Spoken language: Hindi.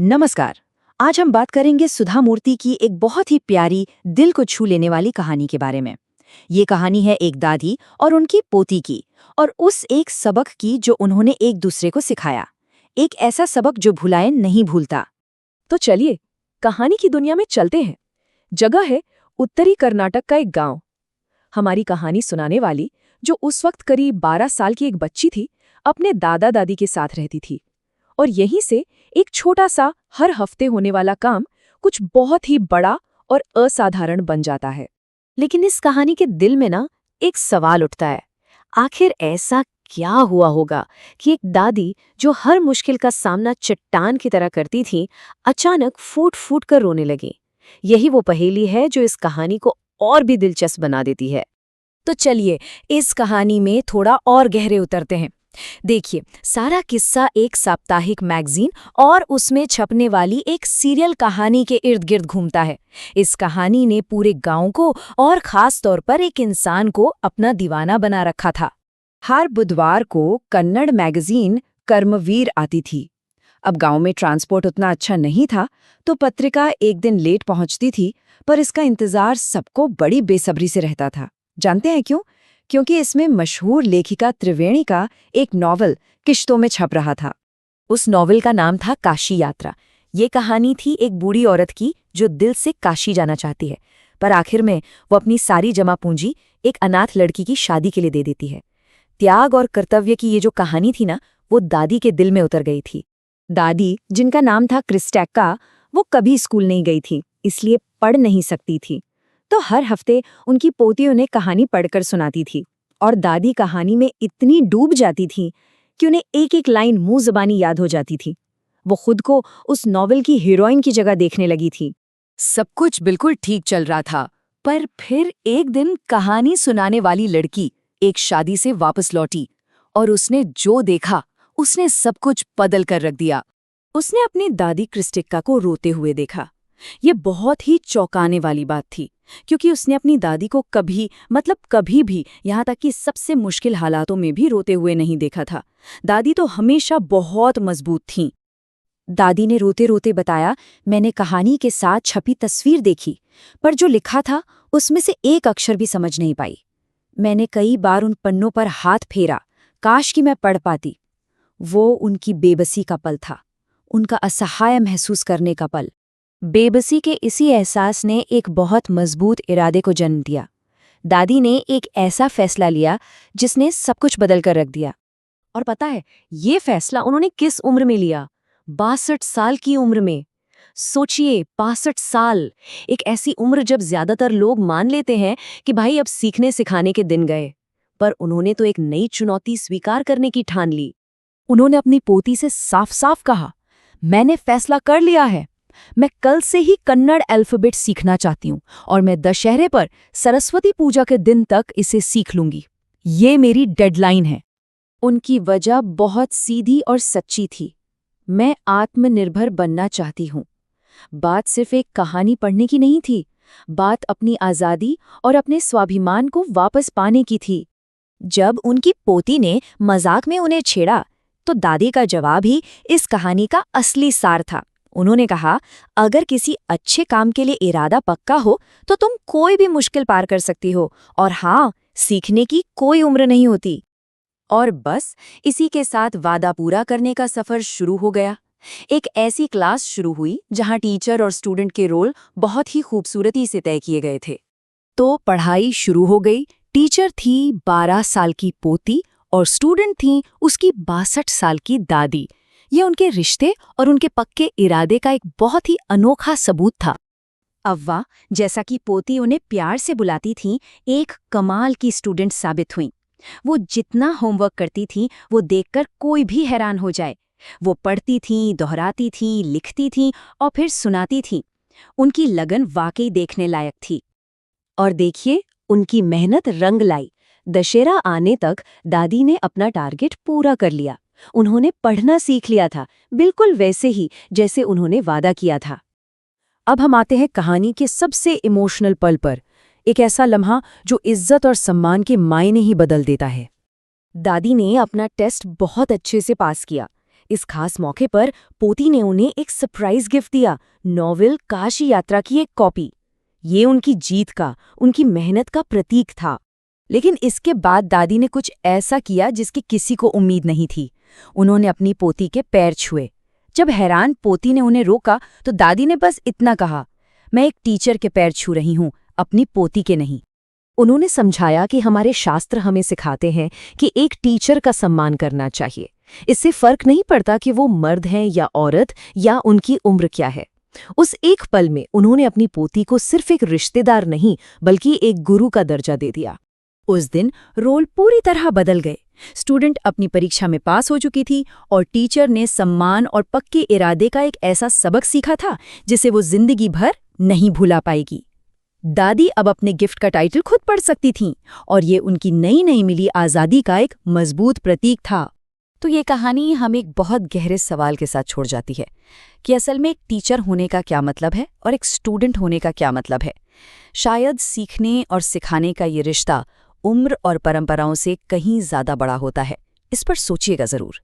नमस्कार। आज हम बात करेंगे सुधा मूर्ति की एक बहुत ही प्यारी, दिल को छू लेने वाली कहानी के बारे में। ये कहानी है एक दादी और उनकी पोती की, और उस एक सबक की जो उन्होंने एक दूसरे को सिखाया। एक ऐसा सबक जो भुलाए नहीं भूलता। तो चलिए कहानी की दुनिया में चलते हैं। जगह है उत्तरी कर्नाटक का एक गांव। हमारी कहानी सुनाने वाली, जो उस वक्त करीब 12 साल की एक बच्ची थी, अपने दादा दादी के साथ रहती थी। और यहीं से एक छोटा सा हर हफ्ते होने वाला काम कुछ बहुत ही बड़ा और असाधारण बन जाता है। लेकिन इस कहानी के दिल में ना एक सवाल उठता है। आखिर ऐसा क्या हुआ होगा कि एक दादी जो हर मुश्किल का सामना चट्टान की तरह करती थी, अचानक फूट फूट कर रोने लगी। यही वो पहेली है जो इस कहानी को और भी दिलचस्प बना देती है। तो चलिए इस कहानी में थोड़ा और गहरे उतरते हैं। देखिए, सारा किस्सा एक साप्ताहिक मैगजीन और उसमें छपने वाली एक सीरियल कहानी के इर्द गिर्द घूमता है। इस कहानी ने पूरे गांव को और खास तौर पर एक इंसान को अपना दीवाना बना रखा था। हर बुधवार को कन्नड़ मैगजीन कर्मवीर आती थी। अब गांव में ट्रांसपोर्ट उतना अच्छा नहीं था, तो पत्रिका एक दिन लेट पहुंचती थी, पर इसका इंतजार सबको बड़ी बेसब्री से रहता था। जानते हैं क्यों? क्योंकि इसमें मशहूर लेखिका त्रिवेणी का एक नॉवल किश्तों में छप रहा था। उस नॉवल का नाम था काशी यात्रा। ये कहानी थी एक बूढ़ी औरत की जो दिल से काशी जाना चाहती है, पर आखिर में वो अपनी सारी जमा पूंजी एक अनाथ लड़की की शादी के लिए दे देती है। त्याग और कर्तव्य की ये जो कहानी थी ना, वो दादी के दिल में उतर गई थी। दादी, जिनका नाम था क्रिस्टैक्का, वो कभी स्कूल नहीं गई थी, इसलिए पढ़ नहीं सकती थी। तो हर हफ्ते उनकी पोती उन्हें कहानी पढ़कर सुनाती थी, और दादी कहानी में इतनी डूब जाती थी कि उन्हें एक एक लाइन मुंह ज़बानी याद हो जाती थी। वो खुद को उस नॉवेल की हीरोइन की जगह देखने लगी थी। सब कुछ बिल्कुल ठीक चल रहा था, पर फिर एक दिन कहानी सुनाने वाली लड़की एक शादी से वापस लौटी, और उसने जो देखा उसने सब कुछ बदल कर रख दिया। उसने अपनी दादी क्रिस्टिक्का को रोते हुए देखा। ये बहुत ही चौंकाने वाली बात थी, क्योंकि उसने अपनी दादी को कभी भी, यहाँ तक कि सबसे मुश्किल हालातों में भी रोते हुए नहीं देखा था। दादी तो हमेशा बहुत मजबूत थीं। दादी ने रोते रोते बताया, मैंने कहानी के साथ छपी तस्वीर देखी, पर जो लिखा था उसमें से एक अक्षर भी समझ नहीं पाई। मैंने कई बार उन पन्नों पर हाथ फेरा, काश कि मैं पढ़ पाती। वो उनकी बेबसी का पल था, उनका असहाय महसूस करने का पल। बेबसी के इसी एहसास ने एक बहुत मजबूत इरादे को जन्म दिया। दादी ने एक ऐसा फैसला लिया जिसने सब कुछ बदल कर रख दिया। और पता है, ये फैसला उन्होंने किस उम्र में लिया? 62 साल की उम्र में। सोचिए, 62 साल, एक ऐसी उम्र जब ज्यादातर लोग मान लेते हैं कि भाई अब सीखने सिखाने के दिन गए। पर उन्होंने तो एक नई चुनौती स्वीकार करने की ठान ली। उन्होंने अपनी पोती से साफ साफ कहा, मैंने फैसला कर लिया है, मैं कल से ही कन्नड़ अल्फाबेट सीखना चाहती हूँ, और मैं दशहरे पर सरस्वती पूजा के दिन तक इसे सीख लूंगी। ये मेरी डेडलाइन है। उनकी वजह बहुत सीधी और सच्ची थी। मैं आत्मनिर्भर बनना चाहती हूँ। बात सिर्फ एक कहानी पढ़ने की नहीं थी, बात अपनी आज़ादी और अपने स्वाभिमान को वापस पाने की थी। जब उनकी पोती ने मजाक में उन्हें छेड़ा, तो दादी का जवाब ही इस कहानी का असली सार था। उन्होंने कहा, अगर किसी अच्छे काम के लिए इरादा पक्का हो तो तुम कोई भी मुश्किल पार कर सकती हो, और हाँ, सीखने की कोई उम्र नहीं होती। और बस इसी के साथ वादा पूरा करने का सफर शुरू हो गया। एक ऐसी क्लास शुरू हुई जहां टीचर और स्टूडेंट के रोल बहुत ही खूबसूरती से तय किए गए थे। तो पढ़ाई शुरू हो गई। टीचर थी 12 साल की पोती, और स्टूडेंट थी उसकी 62 साल की दादी। ये उनके रिश्ते और उनके पक्के इरादे का एक बहुत ही अनोखा सबूत था। अव्वा, जैसा कि पोती उन्हें प्यार से बुलाती थीं, एक कमाल की स्टूडेंट साबित हुईं। वो जितना होमवर्क करती थीं, वो देखकर कोई भी हैरान हो जाए। वो पढ़ती थीं, दोहराती थीं, लिखती थीं और फिर सुनाती थीं। उनकी लगन वाकई देखने लायक थी। और देखिए, उनकी मेहनत रंग लाई। दशहरा आने तक दादी ने अपना टारगेट पूरा कर लिया। उन्होंने पढ़ना सीख लिया था, बिल्कुल वैसे ही जैसे उन्होंने वादा किया था। अब हम आते हैं कहानी के सबसे इमोशनल पल पर, एक ऐसा लम्हा जो इज्जत और सम्मान के मायने ही बदल देता है। दादी ने अपना टेस्ट बहुत अच्छे से पास किया। इस खास मौके पर पोती ने उन्हें एक सरप्राइज गिफ्ट दिया, नॉवेल काशी यात्रा की एक कॉपी। ये उनकी जीत का, उनकी मेहनत का प्रतीक था। लेकिन इसके बाद दादी ने कुछ ऐसा किया जिसकी किसी को उम्मीद नहीं थी। उन्होंने अपनी पोती के पैर छुए। जब हैरान पोती ने उन्हें रोका तो दादी ने बस इतना कहा, मैं एक टीचर के पैर छू रही हूँ, अपनी पोती के नहीं। उन्होंने समझाया कि हमारे शास्त्र हमें सिखाते हैं कि एक टीचर का सम्मान करना चाहिए। इससे फर्क नहीं पड़ता कि वो मर्द हैं या औरत या उनकी उम्र क्या है। उस एक पल में उन्होंने अपनी पोती को सिर्फ एक रिश्तेदार नहीं बल्कि एक गुरु का दर्जा दे दिया। उस दिन रोल पूरी तरह बदल गए। स्टूडेंट अपनी परीक्षा में पास हो चुकी थी और टीचर ने सम्मान और पक्के इरादे का एक ऐसा सबक सीखा था जिसे वो जिंदगी भर नहीं भुला पाएगी। दादी अब अपने गिफ्ट का टाइटल खुद पढ़ सकती थीं और ये उनकी नई मिली आज़ादी का एक मजबूत प्रतीक था। तो ये कहानी हमें एक बहुत गहरे सवाल के साथ छोड़ जाती है कि असल में एक टीचर होने का क्या मतलब है और एक स्टूडेंट होने का क्या मतलब है। शायद सीखने और सिखाने का ये रिश्ता उम्र और परंपराओं से कहीं ज़्यादा बड़ा होता है। इस पर सोचिएगा ज़रूर।